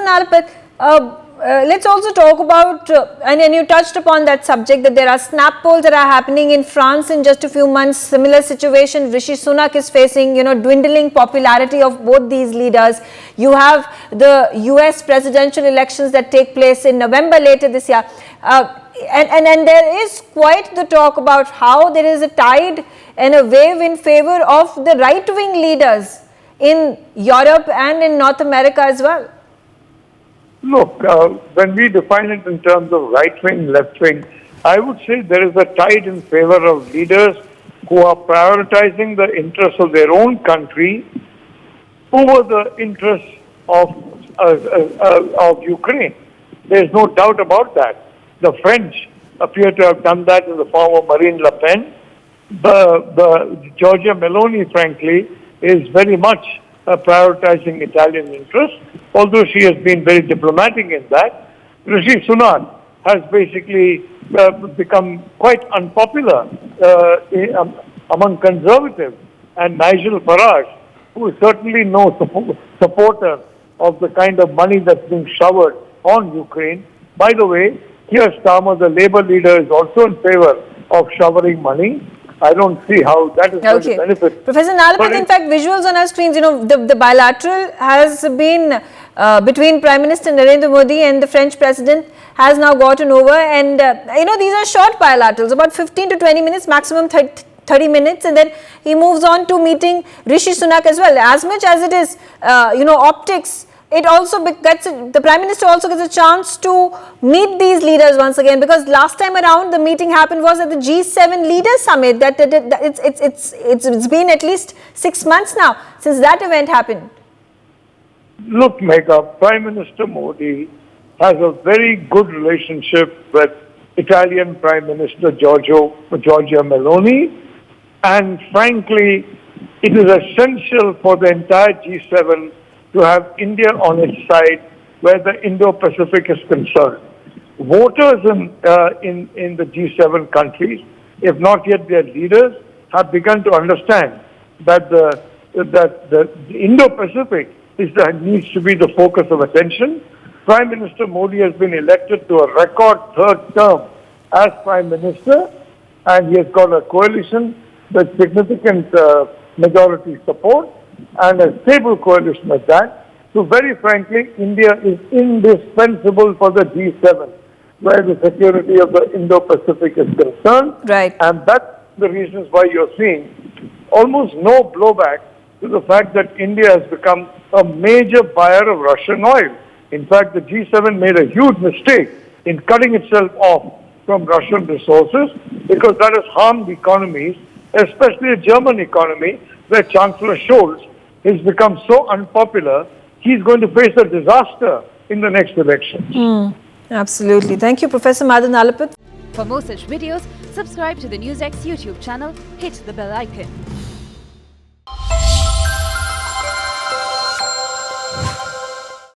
Nalapat, let's also talk about, and you touched upon that subject, that there are snap polls that are happening in France in just a few months. Similar situation Rishi Sunak is facing, dwindling popularity of both these leaders. You have the US presidential elections that take place in November later this year. And there is quite the talk about how there is a tide and a wave in favor of the right-wing leaders in Europe and in North America as well. Look, when we define it in terms of right-wing, left-wing, I would say there is a tide in favor of leaders who are prioritizing the interests of their own country over the interests of Ukraine. There is no doubt about that. The French appear to have done that in the form of Marine Le Pen. The Giorgia Meloni, frankly, is very much prioritizing Italian interests, although she has been very diplomatic in that. Rishi Sunak has basically become quite unpopular among conservatives, and Nigel Farage, who is certainly no supporter of the kind of money that's being showered on Ukraine. By the way, Keir Starmer, the Labour leader, is also in favor of showering money. I don't see how that is going to benefit. Professor Nalapat, in fact, visuals on our screens, the bilateral has been between Prime Minister Narendra Modi and the French President has now gotten over, and these are short bilaterals, about 15 to 20 minutes, maximum 30 minutes, and then he moves on to meeting Rishi Sunak as well. As much as it is, optics, it also gets, the Prime Minister also gets a chance to meet these leaders once again, because last time around the meeting happened was at the G7 Leaders Summit. It's been at least 6 months now since that event happened. Look, Megha, Prime Minister Modi has a very good relationship with Italian Prime Minister Giorgia Meloni, and frankly, it is essential for the entire G7 to have India on its side where the Indo-Pacific is concerned. Voters in the G7 countries, if not yet their leaders, have begun to understand that the Indo-Pacific needs to be the focus of attention. Prime Minister Modi has been elected to a record third term as Prime Minister, and he has got a coalition with significant majority support, and a stable coalition at that. So very frankly, India is indispensable for the G7, where the security of the Indo-Pacific is concerned. Right. And that's the reasons why you're seeing almost no blowback to the fact that India has become a major buyer of Russian oil. In fact, the G7 made a huge mistake in cutting itself off from Russian resources, because that has harmed economies, especially the German economy, where Chancellor Scholz has become so unpopular, he's going to face a disaster in the next elections. Absolutely. Thank you, Professor Madan Nalapat. For more such videos, subscribe to the NewsX YouTube channel, hit the bell icon.